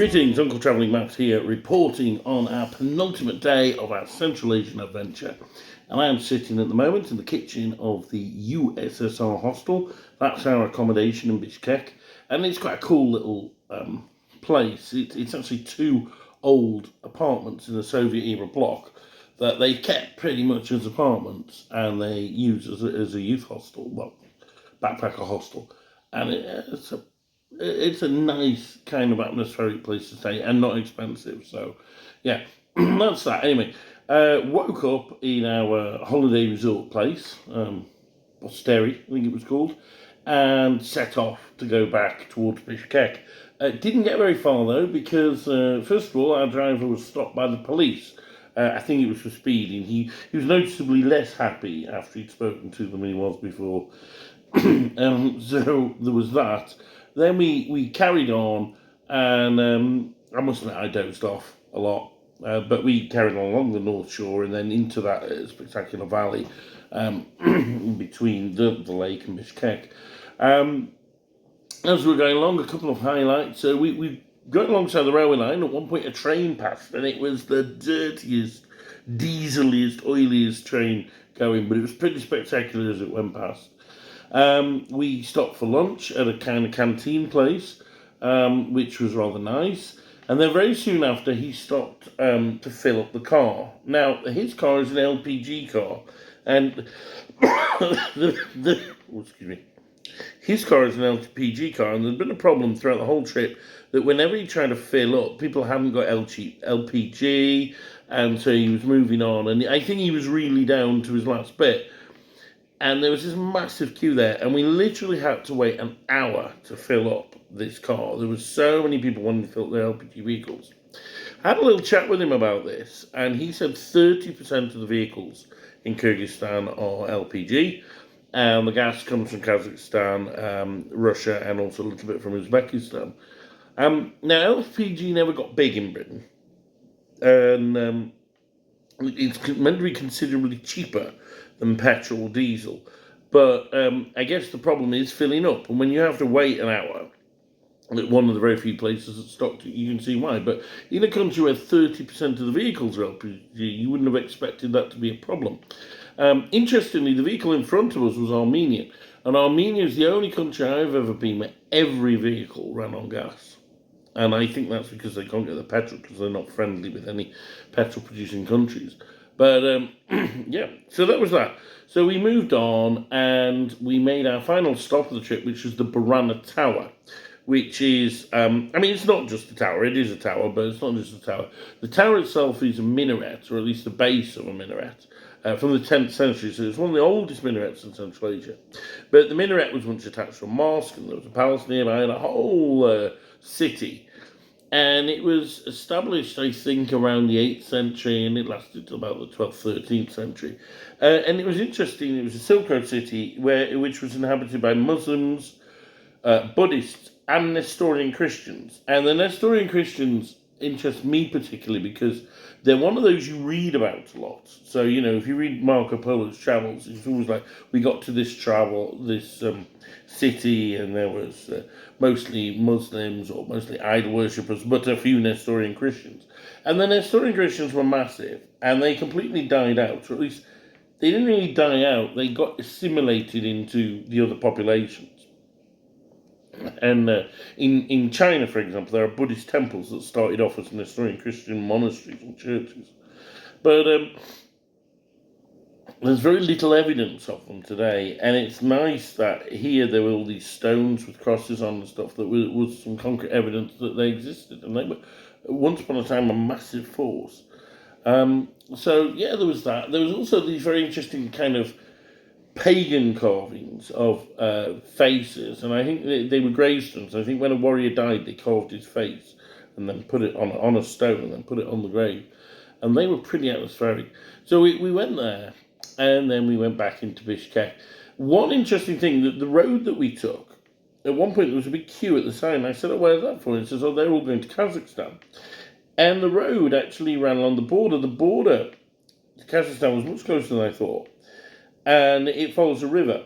Greetings, Uncle Travelling Matt here, reporting on our penultimate day of our Central Asian adventure. And I am sitting at the moment in the kitchen of the USSR hostel. That's our accommodation in Bishkek. And it's quite a cool little place. It's actually two old apartments in the Soviet era block that they kept pretty much as apartments and they use as a youth hostel, well, backpacker hostel. And it's a nice kind of atmospheric place to stay and not expensive. So, yeah, that's that. Anyway, woke up in our holiday resort place, Osteri, I think it was called, and set off to go back towards Bishkek. Didn't get very far though because, first of all, our driver was stopped by the police. I think it was for speeding. He was noticeably less happy after he'd spoken to them than he was before. So there was that. Then we carried on, and I must admit I dozed off a lot. But we carried on along the North Shore and then into that spectacular valley between the lake and Bishkek. As we were going along, a couple of highlights. So we got alongside the railway line. At one point, a train passed, and it was the dirtiest, dieseliest, oiliest train going, but it was pretty spectacular as it went past. We stopped for lunch at a kind of canteen place, which was rather nice. And then very soon after, he stopped to fill up the car. Now, his car is an LPG car, and excuse me. His car is an LPG car, and there's been a problem throughout the whole trip that whenever he tried to fill up, people hadn't got LPG, and so he was moving on. And I think he was really down to his last bit. And there was this massive queue there, and we literally had to wait an hour to fill up this car. There were so many people wanting to fill up their LPG vehicles. I had a little chat with him about this, and he said 30% of the vehicles in Kyrgyzstan are LPG, and the gas comes from Kazakhstan, Russia, and also a little bit from Uzbekistan. Now, LPG never got big in Britain, and it's meant to be considerably cheaper than petrol or diesel. But I guess the problem is filling up. And when you have to wait an hour at one of the very few places that stocked it, you can see why. But in a country where 30% of the vehicles are LPG, you wouldn't have expected that to be a problem. Interestingly, the vehicle in front of us was Armenian. And Armenia is the only country I've ever been where every vehicle ran on gas. And I think that's because they can't get the petrol because they're not friendly with any petrol-producing countries. But, yeah, so that was that. So we moved on and we made our final stop of the trip, which was the Barana Tower, which is, it's not just a tower. It is a tower, but it's not just a tower. The tower itself is a minaret, or at least the base of a minaret, from the 10th century. So it's one of the oldest minarets in Central Asia. But the minaret was once attached to a mosque, and there was a palace nearby, and a whole city. And it was established, I think, around the 8th century, and it lasted till about the 12th, 13th century. And it was interesting. It was a Silk Road city which was inhabited by Muslims, Buddhists, and Nestorian Christians. And the Nestorian Christians interest me particularly because they're one of those you read about a lot. So, if you read Marco Polo's travels, it's always like, we got to this city, and there was mostly Muslims or mostly idol worshippers, but a few Nestorian Christians. And the Nestorian Christians were massive, and they completely died out, or at least they didn't really die out, they got assimilated into the other populations. And in China, for example, there are Buddhist temples that started off as Nestorian Christian monasteries and churches. But there's very little evidence of them today, and it's nice that here there were all these stones with crosses on and stuff that was some concrete evidence that they existed, and they were once upon a time a massive force. So yeah, there was that. There was also these very interesting kind of pagan carvings of faces, and I think they were gravestones. I think when a warrior died, they carved his face and then put it on a stone and then put it on the grave, and they were pretty atmospheric. So we went there, and then we went back into Bishkek. One interesting thing, that the road that we took, at one point there was a big queue at the side, and I said, where's that for? And he says, they're all going to Kazakhstan. And the road actually ran along the border. The border to Kazakhstan was much closer than I thought. And it follows a river.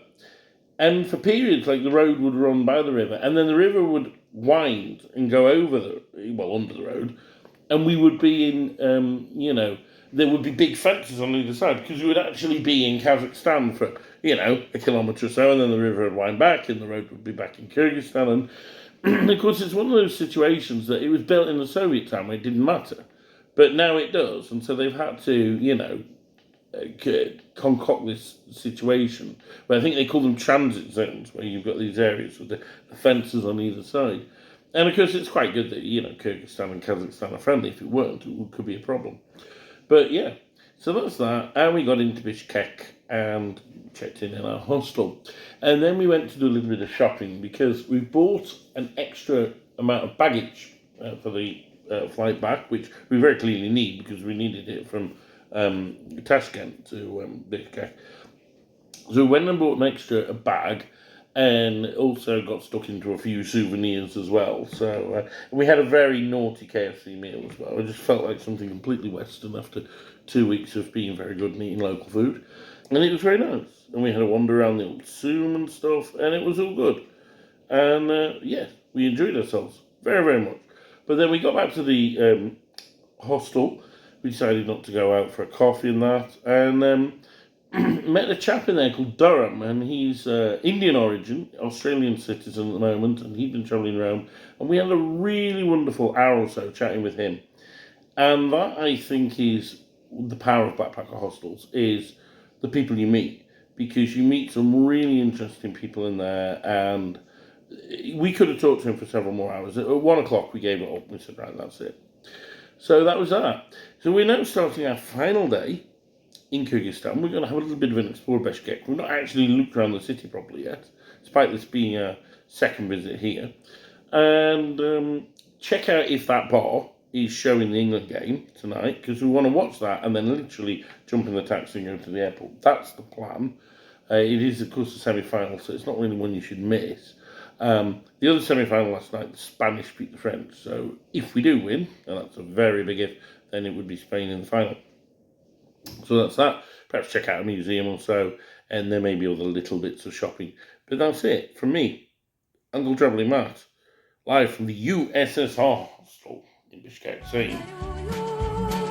And for periods, like, the road would run by the river, and then the river would wind and go under the road, and we would be in, there would be big fences on either side because we would actually be in Kazakhstan for, a kilometre or so, and then the river would wind back and the road would be back in Kyrgyzstan. And of course, it's one of those situations that it was built in the Soviet time where it didn't matter. But now it does, and so they've had to, concoct this situation where I think they call them transit zones, where you've got these areas with the fences on either side. And of course, it's quite good that, Kyrgyzstan and Kazakhstan are friendly. If it weren't, it could be a problem. But yeah, so that's that. And we got into Bishkek and checked in our hostel. And then we went to do a little bit of shopping because we bought an extra amount of baggage for the flight back, which we very clearly need because we needed it from Tashkent to Bishkek. So we went and bought an extra bag and also got stuck into a few souvenirs as well. So we had a very naughty KFC meal as well. It just felt like something completely Western after 2 weeks of being very good and eating local food. And it was very nice. And we had a wander around the old Zoom and stuff, and it was all good. And we enjoyed ourselves very, very much. But then we got back to the hostel. We decided not to go out for a coffee and that, and met a chap in there called Durham, and he's Indian origin, Australian citizen at the moment, and he'd been travelling around, and we had a really wonderful hour or so chatting with him. And that, I think, is the power of backpacker hostels, is the people you meet, because you meet some really interesting people in there, and we could have talked to him for several more hours. At 1 o'clock, we gave it up. We said, right, that's it. So that was that. So we're now starting our final day in Kyrgyzstan. We're going to have a little bit of an explore Bishkek. We've not actually looked around the city properly yet, despite this being our second visit here. And check out if that bar is showing the England game tonight, because we want to watch that and then literally jump in the taxi and go to the airport. That's the plan. It is, of course, the semi-final, so it's not really one you should miss. The other semi-final last night, the Spanish beat the French. So if we do win, and that's a very big if, then it would be Spain in the final. So that's that. Perhaps check out a museum or so, and there may be other little bits of shopping. But that's it from me, Uncle Travelling Matt, live from the USSR hostel in Bishkek. See you.